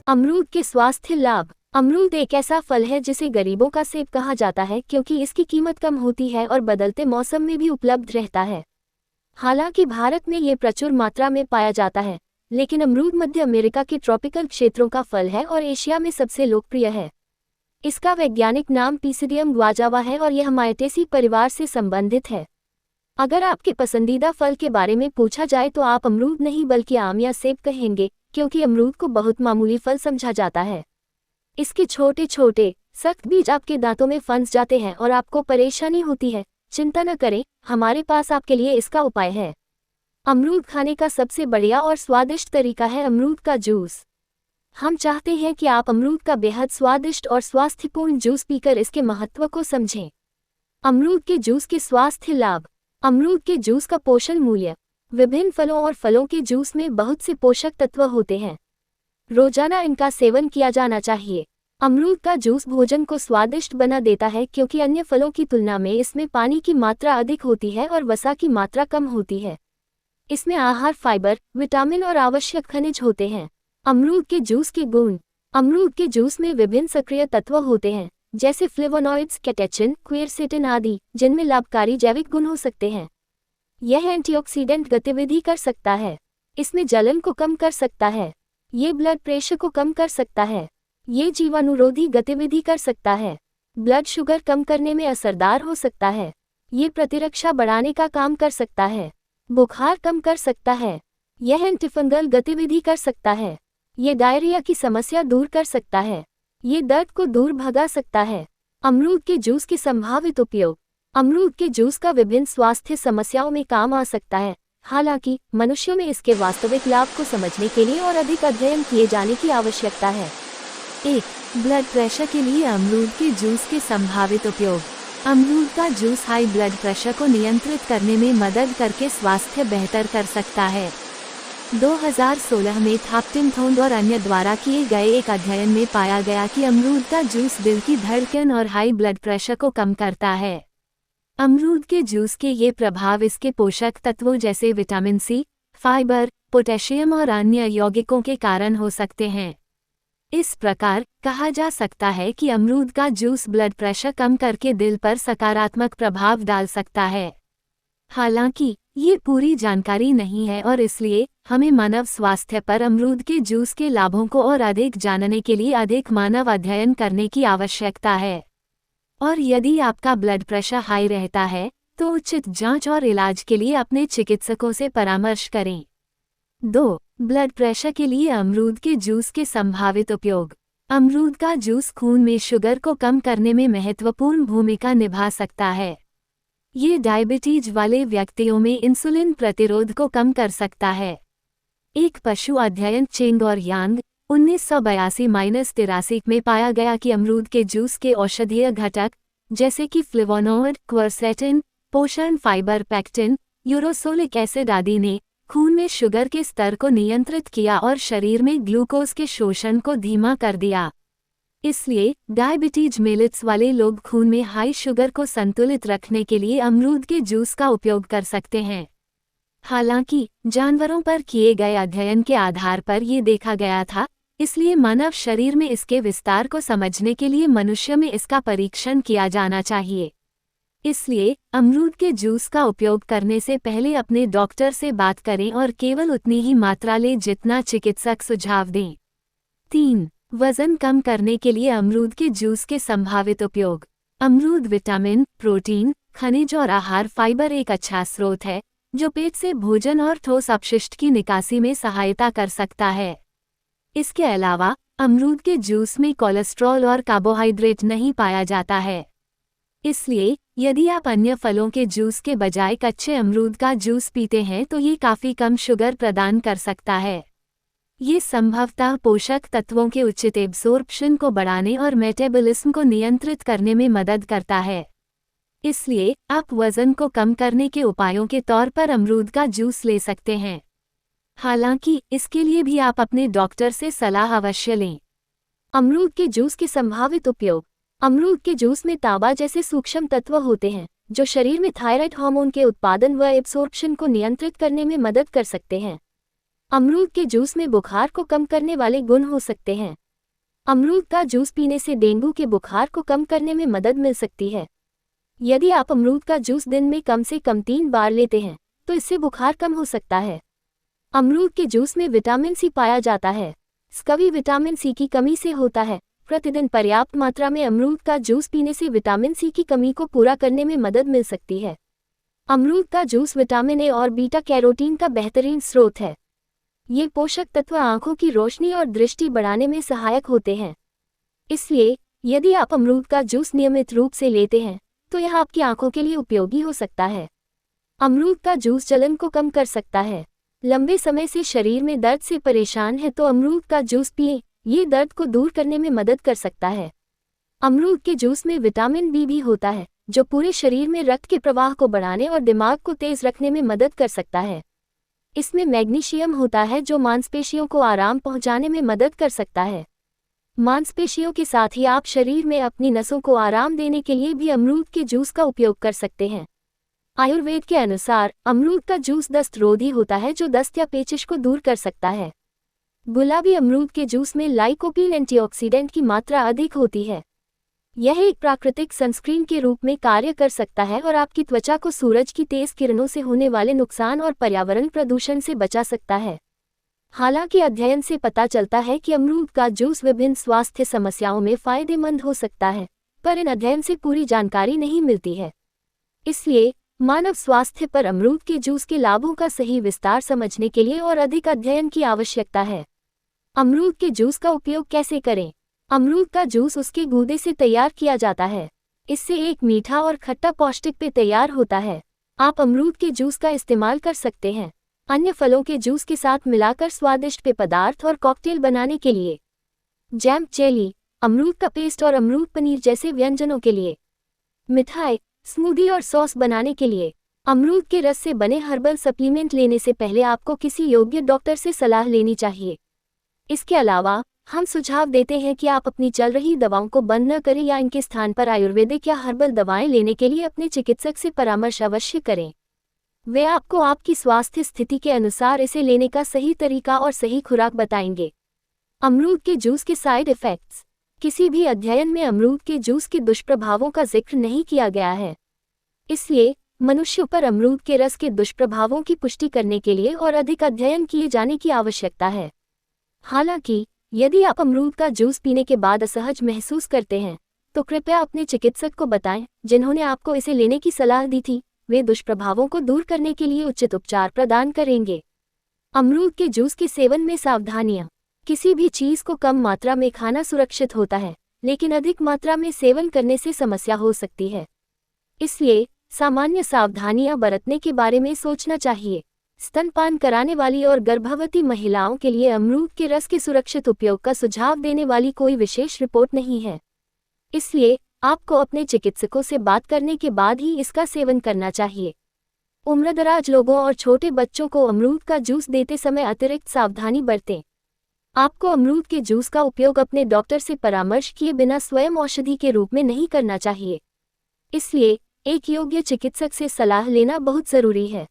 अमरूद के स्वास्थ्य लाभ। अमरूद एक ऐसा फल है जिसे गरीबों का सेब कहा जाता है क्योंकि इसकी कीमत कम होती है और बदलते मौसम में भी उपलब्ध रहता है। हालांकि भारत में ये प्रचुर मात्रा में पाया जाता है, लेकिन अमरूद मध्य अमेरिका के ट्रॉपिकल क्षेत्रों का फल है और एशिया में सबसे लोकप्रिय है। इसका वैज्ञानिक नाम पीसिडियम ग्वाजावा है और यह मायटेसी परिवार से संबंधित है। अगर आपके पसंदीदा फल के बारे में पूछा जाए तो आप अमरूद नहीं बल्कि आम या सेब कहेंगे, क्योंकि अमरूद को बहुत मामूली फल समझा जाता है। इसके छोटे छोटे सख्त बीज आपके दांतों में फंस जाते हैं और आपको परेशानी होती है। चिंता न करें, हमारे पास आपके लिए इसका उपाय है। अमरूद खाने का सबसे बढ़िया और स्वादिष्ट तरीका है अमरूद का जूस। हम चाहते हैं कि आप अमरूद का बेहद स्वादिष्ट और स्वास्थ्यपूर्ण जूस पीकर इसके महत्व को समझें। अमरूद के जूस के स्वास्थ्य लाभ। अमरूद के जूस का पोषण मूल्य। विभिन्न फलों और फलों के जूस में बहुत से पोषक तत्व होते हैं। रोजाना इनका सेवन किया जाना चाहिए। अमरूद का जूस भोजन को स्वादिष्ट बना देता है क्योंकि अन्य फलों की तुलना में इसमें पानी की मात्रा अधिक होती है और वसा की मात्रा कम होती है। इसमें आहार फाइबर, विटामिन और आवश्यक खनिज होते हैं। अमरूद के जूस के गुण। अमरूद के जूस में विभिन्न सक्रिय तत्व होते हैं, जैसे फ्लेवोनॉइड्स, कैटेचिन, क्वेरसेटिन आदि, जिनमें लाभकारी जैविक गुण हो सकते हैं। यह एंटीऑक्सीडेंट गतिविधि कर सकता है। इसमें जलन को कम कर सकता है। ये ब्लड प्रेशर को कम कर सकता है। ये जीवाणुरोधी गतिविधि कर सकता है। ब्लड शुगर कम करने में असरदार हो सकता है। ये प्रतिरक्षा बढ़ाने का काम कर सकता है। बुखार कम कर सकता है। यह एंटीफंगल गतिविधि कर सकता है। ये डायरिया की समस्या दूर कर सकता है। ये दर्द को दूर भगा सकता है। अमरूद के जूस के संभावित उपयोग। अमरूद के जूस का विभिन्न स्वास्थ्य समस्याओं में काम आ सकता है। हालांकि मनुष्यों में इसके वास्तविक लाभ को समझने के लिए और अधिक अध्ययन किए जाने की आवश्यकता है। 1. ब्लड प्रेशर के लिए अमरूद के जूस के संभावित उपयोग। अमरूद का जूस हाई ब्लड प्रेशर को नियंत्रित करने में मदद करके स्वास्थ्य बेहतर कर सकता है। 2016 में थाप्टिन और अन्य द्वारा किए गए एक अध्ययन में पाया गया कि अमरूद का जूस दिल की धड़कन और हाई ब्लड प्रेशर को कम करता है। अमरूद के जूस के ये प्रभाव इसके पोषक तत्वों जैसे विटामिन सी, फाइबर, पोटेशियम और अन्य यौगिकों के कारण हो सकते हैं। इस प्रकार कहा जा सकता है कि अमरूद का जूस ब्लड प्रेशर कम करके दिल पर सकारात्मक प्रभाव डाल सकता है। हालांकि ये पूरी जानकारी नहीं है और इसलिए हमें मानव स्वास्थ्य पर अमरूद के जूस के लाभों को और अधिक जानने के लिए अधिक मानव अध्ययन करने की आवश्यकता है। और यदि आपका ब्लड प्रेशर हाई रहता है तो उचित जांच और इलाज के लिए अपने चिकित्सकों से परामर्श करें। 2. ब्लड प्रेशर के लिए अमरूद के जूस के संभावित उपयोग। अमरूद का जूस खून में शुगर को कम करने में महत्वपूर्ण भूमिका निभा सकता है। ये डायबिटीज वाले व्यक्तियों में इंसुलिन प्रतिरोध को कम कर सकता है। एक पशु अध्ययन चेंग और यांग 1982-83 में पाया गया कि अमरूद के जूस के औषधीय घटक जैसे कि फ्लेवोनॉइड, क्वेरसेटिन, पोषण फाइबर, पैक्टिन, यूरोसोलिक एसिड आदि ने खून में शुगर के स्तर को नियंत्रित किया और शरीर में ग्लूकोज के शोषण को धीमा कर दिया। इसलिए डायबिटीज मेलिट्स वाले लोग खून में हाई शुगर को संतुलित रखने के लिए अमरूद के जूस का उपयोग कर सकते हैं। हालांकि जानवरों पर किए गए अध्ययन के आधार पर ये देखा गया था, इसलिए मानव शरीर में इसके विस्तार को समझने के लिए मनुष्य में इसका परीक्षण किया जाना चाहिए। इसलिए अमरूद के जूस का उपयोग करने से पहले अपने डॉक्टर से बात करें और केवल उतनी ही मात्रा लें जितना चिकित्सक सुझाव दें। 3. वजन कम करने के लिए अमरूद के जूस के संभावित उपयोग। अमरूद विटामिन, प्रोटीन, खनिज और आहार फाइबर एक अच्छा स्रोत है जो पेट से भोजन और ठोस अपशिष्ट की निकासी में सहायता कर सकता है। इसके अलावा अमरूद के जूस में कोलेस्ट्रॉल और कार्बोहाइड्रेट नहीं पाया जाता है। इसलिए यदि आप अन्य फलों के जूस के बजाय कच्चे अमरूद का जूस पीते हैं तो ये काफ़ी कम शुगर प्रदान कर सकता है। ये संभवतः पोषक तत्वों के उचित एब्सोर्प्शन को बढ़ाने और मेटाबॉलिज्म को नियंत्रित करने में मदद करता है। इसलिए आप वजन को कम करने के उपायों के तौर पर अमरूद का जूस ले सकते हैं। हालांकि इसके लिए भी आप अपने डॉक्टर से सलाह अवश्य लें। अमरूद के जूस के संभावित उपयोग। अमरूद के जूस में तांबा जैसे सूक्ष्म तत्व होते हैं जो शरीर में थायराइड हार्मोन के उत्पादन व एब्सोर्प्शन को नियंत्रित करने में मदद कर सकते हैं। अमरूद के जूस में बुखार को कम करने वाले गुण हो सकते हैं। अमरूद का जूस पीने से डेंगू के बुखार को कम करने में मदद मिल सकती है। यदि आप अमरूद का जूस दिन में कम से कम 3 बार लेते हैं तो इससे बुखार कम हो सकता है। अमरूद के जूस में विटामिन सी पाया जाता है। स्कवी विटामिन सी की कमी से होता है। प्रतिदिन पर्याप्त मात्रा में अमरूद का जूस पीने से विटामिन सी की कमी को पूरा करने में मदद मिल सकती है। अमरूद का जूस विटामिन ए और बीटा कैरोटीन का बेहतरीन स्रोत है। ये पोषक तत्व आंखों की रोशनी और दृष्टि बढ़ाने में सहायक होते हैं। इसलिए यदि आप अमरूद का जूस नियमित रूप से लेते हैं तो यह आपकी आंखों के लिए उपयोगी हो सकता है। अमरूद का जूस जलन को कम कर सकता है। लंबे समय से शरीर में दर्द से परेशान है तो अमरूद का जूस पिएं, ये दर्द को दूर करने में मदद कर सकता है। अमरूद के जूस में विटामिन बी भी होता है जो पूरे शरीर में रक्त के प्रवाह को बढ़ाने और दिमाग को तेज रखने में मदद कर सकता है। इसमें मैग्नीशियम होता है जो मांसपेशियों को आराम पहुंचाने में मदद कर सकता है। मांसपेशियों के साथ ही आप शरीर में अपनी नसों को आराम देने के लिए भी अमरूद के जूस का उपयोग कर सकते हैं। आयुर्वेद के अनुसार अमरूद का जूस दस्त रोधी होता है जो दस्त या पेचिश को दूर कर सकता है। गुलाबी अमरूद के जूस में लाइकोपीन एंटीऑक्सीडेंट की मात्रा अधिक होती है। यह एक प्राकृतिक सनस्क्रीन के रूप में कार्य कर सकता है और आपकी त्वचा को सूरज की तेज किरणों से होने वाले नुकसान और पर्यावरण प्रदूषण से बचा सकता है। हालांकि अध्ययन से पता चलता है कि अमरूद का जूस विभिन्न स्वास्थ्य समस्याओं में फायदेमंद हो सकता है, पर इन अध्ययन से पूरी जानकारी नहीं मिलती है। इसलिए मानव स्वास्थ्य पर अमरूद के जूस के लाभों का सही विस्तार समझने के लिए और अधिक अध्ययन की आवश्यकता है। अमरूद के जूस का उपयोग कैसे करें? अमरूद का जूस उसके गूदे से तैयार किया जाता है। इससे एक मीठा और खट्टा पौष्टिक पेय तैयार होता है। आप अमरूद के जूस का इस्तेमाल कर सकते हैं अन्य फलों के जूस के साथ मिलाकर स्वादिष्ट पेय पदार्थ और कॉकटेल बनाने के लिए। जैम, जेली, अमरूद का पेस्ट और अमरूद पनीर जैसे व्यंजनों के लिए। मिठाई, स्मूदी और सॉस बनाने के लिए। अमरूद के रस से बने हर्बल सप्लीमेंट लेने से पहले आपको किसी योग्य डॉक्टर से सलाह लेनी चाहिए। इसके अलावा हम सुझाव देते हैं कि आप अपनी चल रही दवाओं को बंद न करें या इनके स्थान पर आयुर्वेदिक या हर्बल दवाएं लेने के लिए अपने चिकित्सक से परामर्श अवश्य करें। वे आपको आपकी स्वास्थ्य स्थिति के अनुसार इसे लेने का सही तरीका और सही खुराक बताएंगे। अमरूद के जूस के साइड इफ़ेक्ट्स। किसी भी अध्ययन में अमरूद के जूस के दुष्प्रभावों का जिक्र नहीं किया गया है। इसलिए मनुष्यों पर अमरूद के रस के दुष्प्रभावों की पुष्टि करने के लिए और अधिक अध्ययन किए जाने की आवश्यकता है। हालांकि यदि आप अमरूद का जूस पीने के बाद असहज महसूस करते हैं तो कृपया अपने चिकित्सक को बताएं जिन्होंने आपको इसे लेने की सलाह दी थी। वे दुष्प्रभावों को दूर करने के लिए उचित उपचार प्रदान करेंगे। अमरूद के जूस के सेवन में सावधानियां। किसी भी चीज़ को कम मात्रा में खाना सुरक्षित होता है, लेकिन अधिक मात्रा में सेवन करने से समस्या हो सकती है। इसलिए सामान्य सावधानियां बरतने के बारे में सोचना चाहिए। स्तनपान कराने वाली और गर्भवती महिलाओं के लिए अमरूद के रस के सुरक्षित उपयोग का सुझाव देने वाली कोई विशेष रिपोर्ट नहीं है। इसलिए आपको अपने चिकित्सकों से बात करने के बाद ही इसका सेवन करना चाहिए। उम्रदराज लोगों और छोटे बच्चों को अमरूद का जूस देते समय अतिरिक्त सावधानी बरतें। आपको अमरूद के जूस का उपयोग अपने डॉक्टर से परामर्श किए बिना स्वयं औषधि के रूप में नहीं करना चाहिए। इसलिए एक योग्य चिकित्सक से सलाह लेना बहुत जरूरी है।